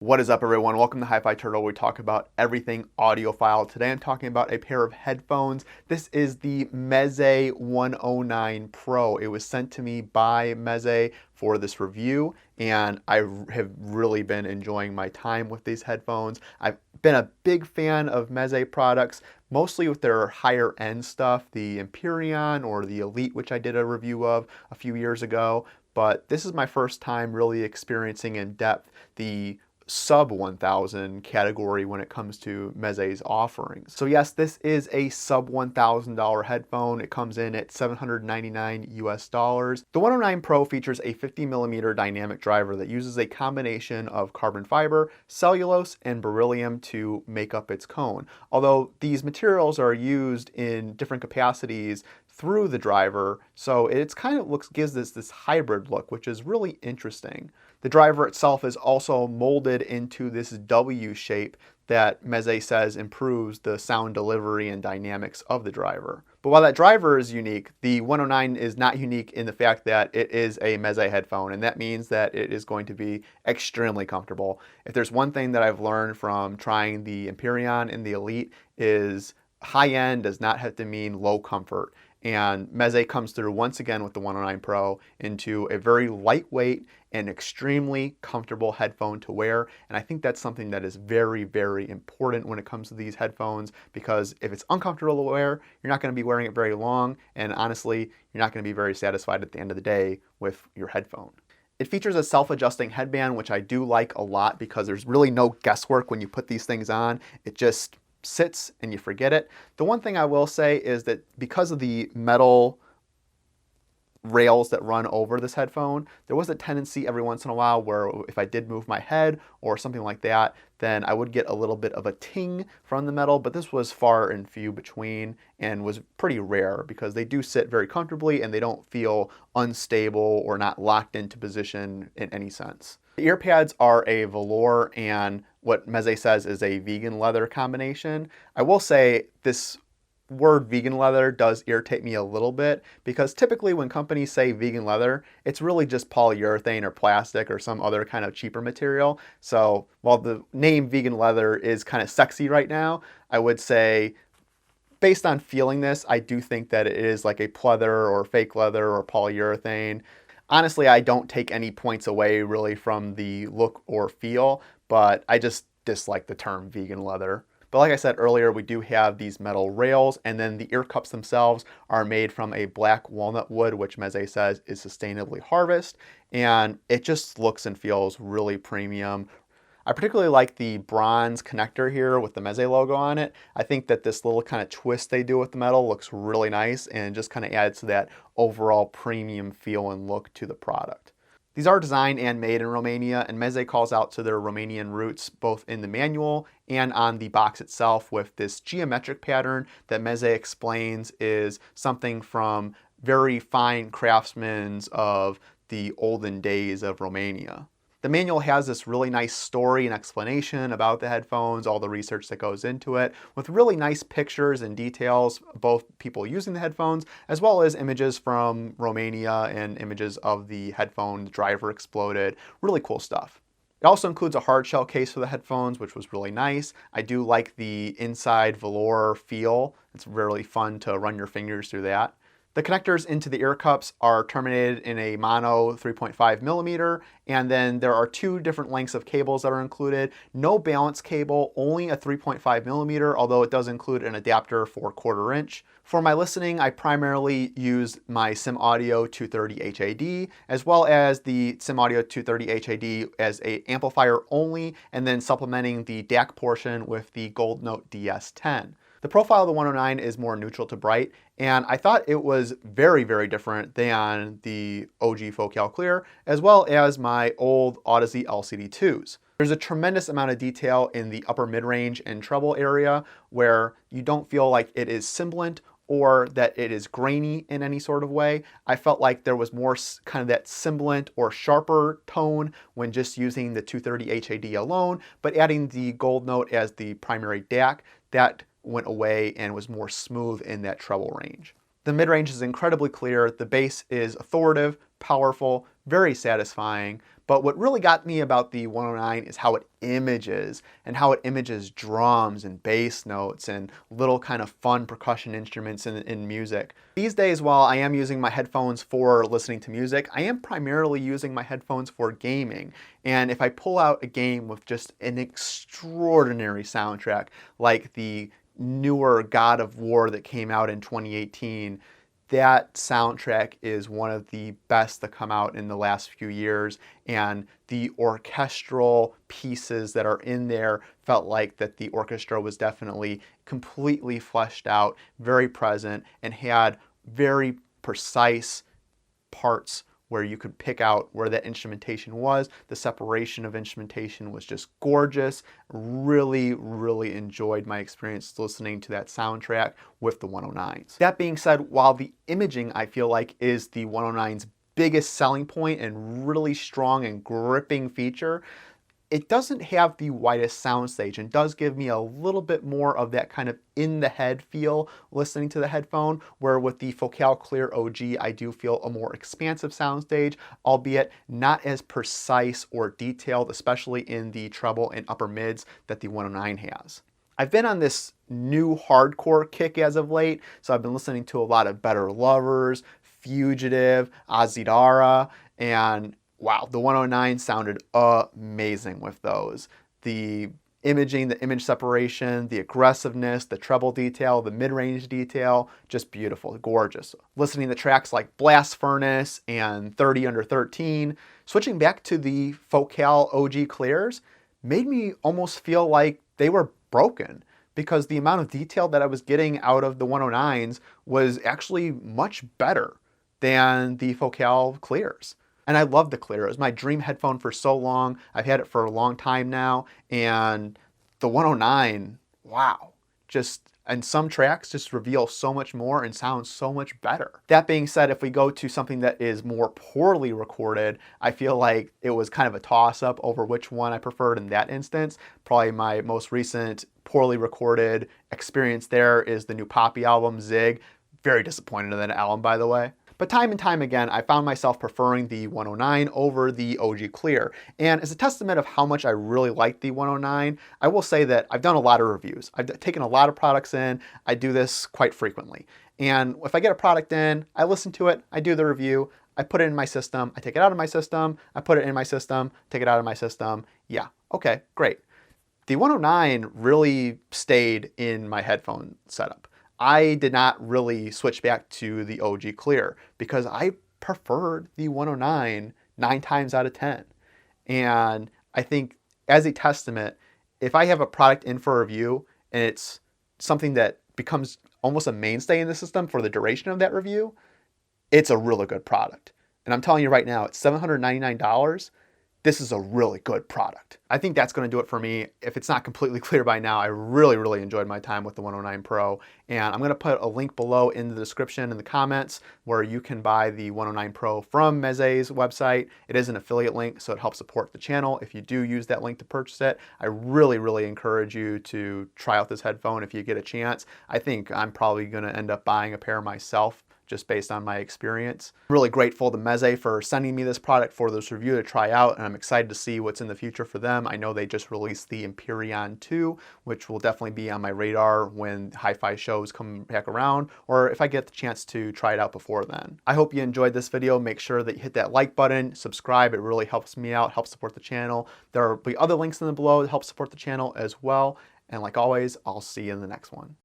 What is up, everyone? Welcome to HiFi Turtle, where we talk about everything audiophile. Today I'm talking about a pair of headphones. This is the Meze 109 Pro. It was sent to me by Meze for this review, and I have really been enjoying my time with these headphones. I've been a big fan of Meze products, mostly with their higher end stuff, the Empyrean or the Elite, which I did a review of a few years ago. But this is my first time really experiencing in depth the sub 1000 category when it comes to Meze's offerings. So yes, this is a sub $1,000 headphone. It comes in at $799 US. The 109 Pro features a 50mm dynamic driver that uses a combination of carbon fiber, cellulose, and beryllium to make up its cone. Although these materials are used in different capacities through the driver, so it's kind of gives this hybrid look, which is really interesting. The driver itself is also molded into this W shape that Meze says improves the sound delivery and dynamics of the driver. But while that driver is unique, the 109 is not unique in the fact that it is a Meze headphone, and that means that it is going to be extremely comfortable. If there's one thing that I've learned from trying the Empyrean and the Elite is high end does not have to mean low comfort. And Meze comes through once again with the 109 Pro into a very lightweight and extremely comfortable headphone to wear. And I think that's something that is very, very important when it comes to these headphones, because if it's uncomfortable to wear, you're not going to be wearing it very long. And honestly, you're not going to be very satisfied at the end of the day with your headphone. It features a self-adjusting headband, which I do like a lot because there's really no guesswork when you put these things on. It just sits and you forget it. The one thing I will say is that because of the metal rails that run over this headphone, there was a tendency every once in a while where if I did move my head or something like that, then I would get a little bit of a ting from the metal, but this was far and few between and was pretty rare because they do sit very comfortably and they don't feel unstable or not locked into position in any sense. The ear pads are a velour and what Meze says is a vegan leather combination. I will say this word vegan leather does irritate me a little bit because typically when companies say vegan leather, it's really just polyurethane or plastic or some other kind of cheaper material. So while the name vegan leather is kind of sexy right now, I would say based on feeling this, I do think that it is like a pleather or fake leather or polyurethane. Honestly, I don't take any points away really from the look or feel, but I just dislike the term vegan leather. But like I said earlier, we do have these metal rails, and then the ear cups themselves are made from a black walnut wood, which Meze says is sustainably harvested, and it just looks and feels really premium. I particularly like the bronze connector here with the Meze logo on it. I think that this little kind of twist they do with the metal looks really nice and just kind of adds to that overall premium feel and look to the product. These are designed and made in Romania, and Meze calls out to their Romanian roots both in the manual and on the box itself with this geometric pattern that Meze explains is something from very fine craftsmen of the olden days of Romania. The manual has this really nice story and explanation about the headphones, all the research that goes into it, with really nice pictures and details, both people using the headphones, as well as images from Romania and images of the headphone, the driver exploded, really cool stuff. It also includes a hard shell case for the headphones, which was really nice. I do like the inside velour feel. It's really fun to run your fingers through that. The connectors into the ear cups are terminated in a mono 3.5mm, and then there are two different lengths of cables that are included. No balance cable, only a 3.5mm, although it does include an adapter for 1/4 inch. For my listening, I primarily use my Sim Audio 230 HAD, as well as the Sim Audio 230 HAD as an amplifier only, and then supplementing the DAC portion with the Gold Note DS10. The profile of the 109 is more neutral to bright, and I thought it was very, very different than the OG Focal Clear, as well as my old Odyssey LCD2s. There's a tremendous amount of detail in the upper mid-range and treble area where you don't feel like it is sibilant or that it is grainy in any sort of way. I felt like there was more kind of that sibilant or sharper tone when just using the 230 HAD alone, but adding the Gold Note as the primary DAC, that went away and was more smooth in that treble range. The mid-range is incredibly clear, the bass is authoritative, powerful, very satisfying, But what really got me about the 109 is how it images, and how it images drums and bass notes and little kind of fun percussion instruments in music. These days, while I am using my headphones for listening to music, I am primarily using my headphones for gaming. And if I pull out a game with just an extraordinary soundtrack, like the newer God of War that came out in 2018, that soundtrack is one of the best to come out in the last few years, and the orchestral pieces that are in there felt like that the orchestra was definitely completely fleshed out, very present, and had very precise parts where you could pick out where that instrumentation was. The separation of instrumentation was just gorgeous. Really, really enjoyed my experience listening to that soundtrack with the 109s. That being said, while the imaging I feel like is the 109's biggest selling point and really strong and gripping feature, it doesn't have the widest soundstage and does give me a little bit more of that kind of in the head feel listening to the headphone, where with the Focal Clear OG I do feel a more expansive soundstage, albeit not as precise or detailed, especially in the treble and upper mids that the 109 has. I've been on this new hardcore kick as of late, so I've been listening to a lot of Better Lovers, Fugitive, Azidara, and wow, the 109 sounded amazing with those. The imaging, the image separation, the aggressiveness, the treble detail, the mid-range detail, just beautiful, gorgeous. Listening to tracks like Blast Furnace and 30 Under 13, switching back to the Focal OG clears made me almost feel like they were broken, because the amount of detail that I was getting out of the 109s was actually much better than the Focal clears. And I love the Clear. It was my dream headphone for so long. I've had it for a long time now. And the 109, wow, just, and some tracks just reveal so much more and sound so much better. That being said, if we go to something that is more poorly recorded, I feel like it was kind of a toss-up over which one I preferred in that instance. Probably my most recent poorly recorded experience there is the new Poppy album, Zig. Very disappointed in that album, by the way. But time and time again, I found myself preferring the 109 over the OG Clear. And as a testament of how much I really like the 109, I will say that I've done a lot of reviews. I've taken a lot of products in. I do this quite frequently. And if I get a product in, I listen to it, I do the review, I put it in my system, I take it out of my system, I put it in my system, take it out of my system. Yeah, okay, great. The 109 really stayed in my headphone setup. I did not really switch back to the OG Clear because I preferred the 109 9 times out of 10. And I think as a testament, if I have a product in for review and it's something that becomes almost a mainstay in the system for the duration of that review, it's a really good product. And I'm telling you right now, it's $799. This is a really good product. I think that's going to do it for me. If it's not completely clear by now, I really, really enjoyed my time with the 109 Pro. And I'm going to put a link below in the description in the comments where you can buy the 109 Pro from Meze's website. It is an affiliate link, so it helps support the channel. If you do use that link to purchase it, I really, really encourage you to try out this headphone if you get a chance. I think I'm probably going to end up buying a pair myself, just based on my experience. I'm really grateful to Meze for sending me this product for this review to try out, and I'm excited to see what's in the future for them. I know they just released the Empyrean 2, which will definitely be on my radar when HiFi shows come back around, or if I get the chance to try it out before then. I hope you enjoyed this video. Make sure that you hit that like button, subscribe. It really helps me out, helps support the channel. There will be other links in the below to help support the channel as well. And like always, I'll see you in the next one.